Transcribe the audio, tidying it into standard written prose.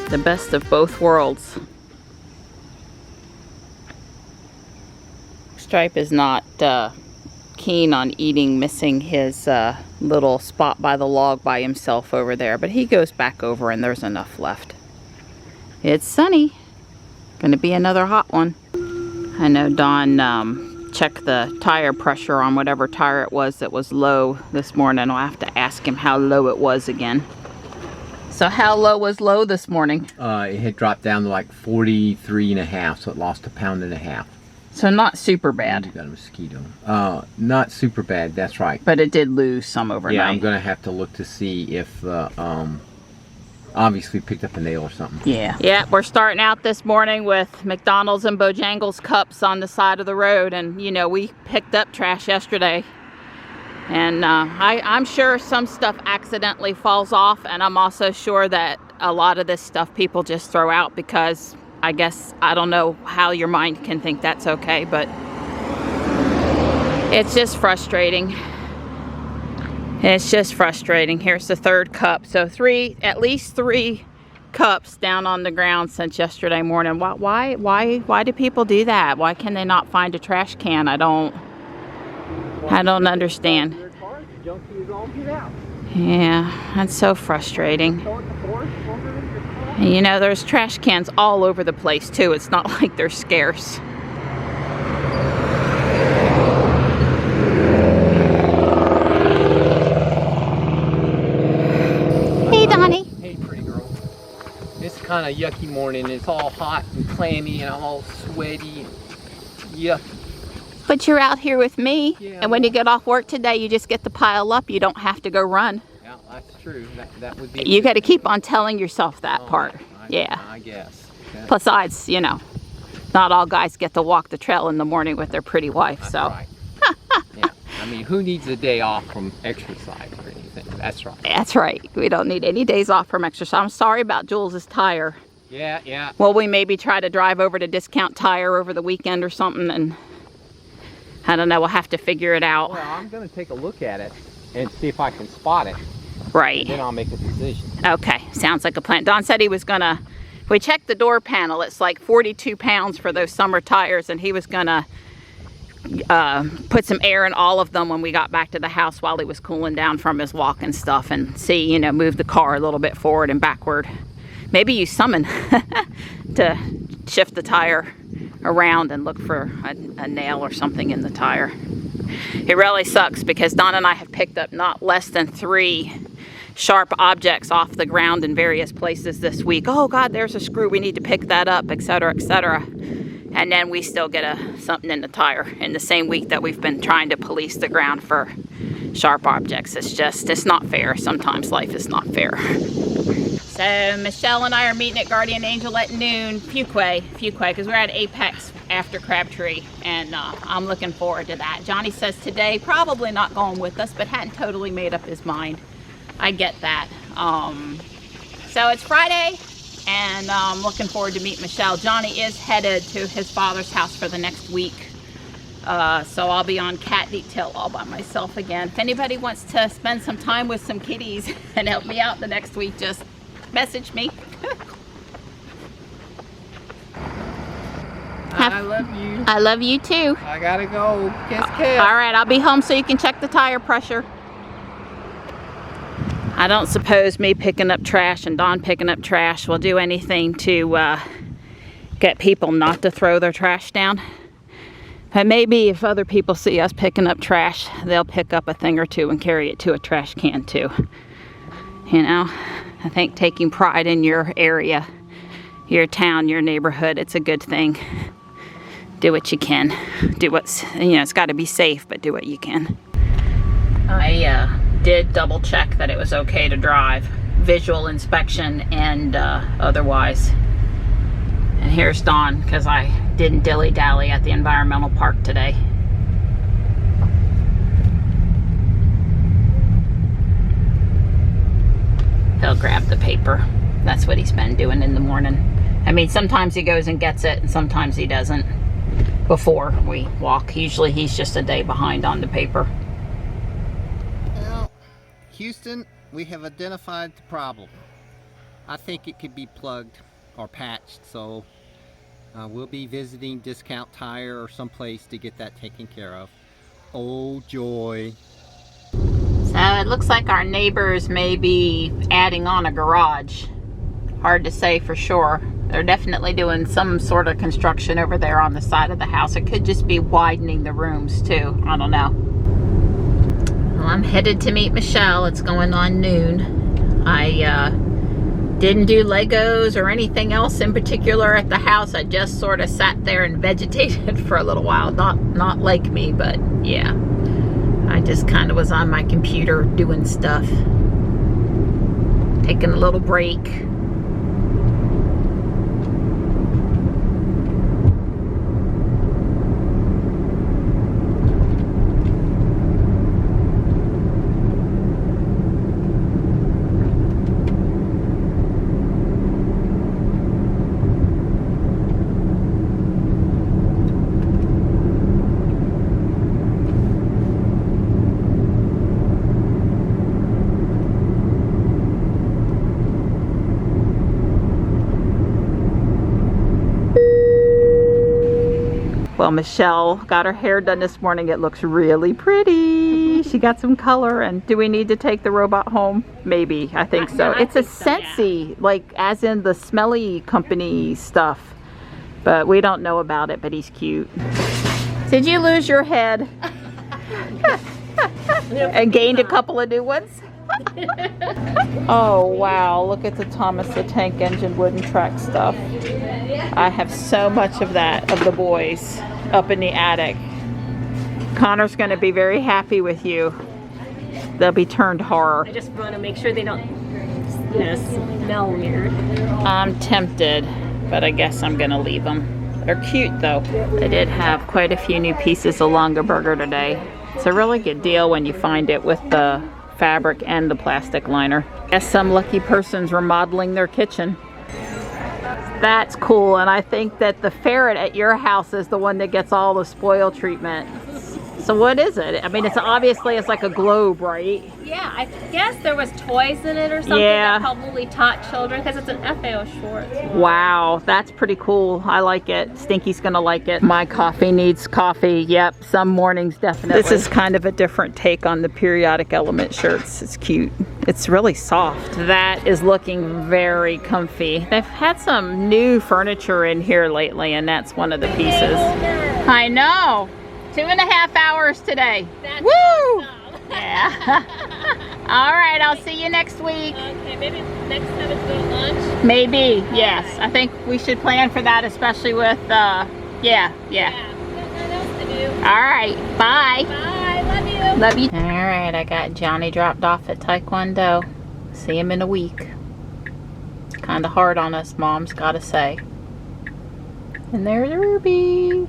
The best of both worlds. Stripe is not keen on missing his little spot by the log by himself over there, but he goes back over and there's enough left. It's sunny. Gonna be another hot one. I know Don checked the tire pressure on whatever tire it was that was low this morning. I'll have to ask him how low it was again. So how low was low this morning? It had dropped down to like 43.5, so it lost 1.5 pounds. So not super bad. You got a mosquito. Not super bad, that's right. But it did lose some overnight. Yeah, I'm gonna have to look to see if obviously picked up a nail or something. Yeah. Yeah, we're starting out this morning with McDonald's and Bojangles cups on the side of the road, and you know, we picked up trash yesterday. And I'm sure some stuff accidentally falls off, and I'm also sure that a lot of this stuff people just throw out because I guess, I don't know how your mind can think that's okay, but it's just frustrating. It's just frustrating. Here's the third cup. So at least three cups down on the ground since yesterday morning. Why do people do that? Why can they not find a trash can? I don't understand. Yeah, that's so frustrating. And you know, there's trash cans all over the place too. It's not like they're scarce. Hey, Donnie. Hey, pretty girl. It's kind of yucky morning. It's all hot and clammy and I'm all sweaty and yucky. But you're out here with me, yeah, and when you get off work today, you just get to pile up. You don't have to go run. Yeah, that's true. That would be. You got to keep on telling yourself that part. Yeah. I guess. Okay. Besides, you know, not all guys get to walk the trail in the morning with their pretty wife. That's so. Right. Yeah. I mean, who needs a day off from exercise or anything? That's right. That's right. We don't need any days off from exercise. I'm sorry about Jules's tire. Yeah, yeah. Well, we maybe try to drive over to Discount Tire over the weekend or something, and I don't know, we'll have to figure it out. Well, I'm going to take a look at it and see if I can spot it. Right. And then I'll make a decision. Okay, sounds like a plan. Don said he was gonna, we checked the door panel, it's like 42 pounds for those summer tires, and he was gonna put some air in all of them when we got back to the house while he was cooling down from his walk and stuff, and see, you know, move the car a little bit forward and backward. Maybe use summon to shift the tire around and look for a nail or something in the tire. It really sucks because Don and I have picked up not less than 3 sharp objects off the ground in various places this week. Oh God, there's a screw, we need to pick that up, etc., etc. And then we still get something in the tire in the same week that we've been trying to police the ground for sharp objects. It's not fair. Sometimes life is not fair. So Michelle and I are meeting at Guardian Angel at noon, Fuquay, because we're at Apex after Crabtree, and I'm looking forward to that. Johnny says today probably not going with us, but hadn't totally made up his mind. I get that. So it's Friday, and I'm looking forward to meet Michelle. Johnny is headed to his father's house for the next week, so I'll be on cat detail all by myself again. If anybody wants to spend some time with some kitties and help me out the next week, just message me. I love you. I love you too. I gotta go. Kiss, kiss. All right, I'll be home so you can check the tire pressure. I don't suppose me picking up trash and Don picking up trash will do anything to get people not to throw their trash down. And maybe if other people see us picking up trash, they'll pick up a thing or two and carry it to a trash can too. You know, I think taking pride in your area, your town, your neighborhood, it's a good thing. Do what you can. Do what's, you know, it's got to be safe, but do what you can. I did double check that it was okay to drive, visual inspection and otherwise. And here's Dawn, because I didn't dilly-dally at the environmental park today. He'll grab the paper. That's what he's been doing in the morning. I mean, sometimes he goes and gets it, and sometimes he doesn't before we walk. Usually he's just a day behind on the paper. Well, Houston, we have identified the problem. I think it could be plugged or patched, so we'll be visiting Discount Tire or someplace to get that taken care of. Oh joy. So it looks like our neighbors may be adding on a garage. Hard to say for sure. They're definitely doing some sort of construction over there on the side of the house. It could just be widening the rooms too. I don't know. Well, I'm headed to meet Michelle. It's going on noon. I didn't do Legos or anything else in particular at the house. I just sort of sat there and vegetated for a little while. Not like me, but yeah. I just kind of was on my computer doing stuff. Taking a little break. Well, Michelle got her hair done this morning. It looks really pretty. She got some color. And do we need to take the robot home? Maybe. I think so. It's a Scentsy, like as in the smelly company stuff. But we don't know about it, but he's cute. Did you lose your head? And gained a couple of new ones? Oh wow, look at the Thomas the Tank Engine wooden track stuff. I have so much of that, of the boys, up in the attic. Connor's going to be very happy with you. They'll be turned horror. I just want to make sure they don't, you know, smell weird. I'm tempted, but I guess I'm going to leave them. They're cute though. I did have quite a few new pieces of Longaberger today. It's a really good deal when you find it with the fabric and the plastic liner. Guess some lucky person's remodeling their kitchen. That's cool, and I think that the ferret at your house is the one that gets all the spoil treatment. So what is it? I mean, it's obviously it's like a globe, right? Yeah, I guess there was toys in it or something that probably taught children, because it's an FAO Schwartz. Wow, that's pretty cool. I like it. Stinky's gonna like it. My coffee needs coffee. Yep, some mornings definitely. This is kind of a different take on the periodic element shirts. It's cute. It's really soft. That is looking very comfy. They've had some new furniture in here lately, and that's one of the pieces. I know. 2.5 hours today. That's woo! Awesome. Yeah. All right, I'll see you next week. Okay, maybe next time it's going to lunch? Maybe, yes. I think we should plan for that, especially with, yeah. All right, bye. Bye, love you. Love you. All right, I got Johnny dropped off at Taekwondo. See him in a week. Kind of hard on us, Mom's got to say. And there's Ruby.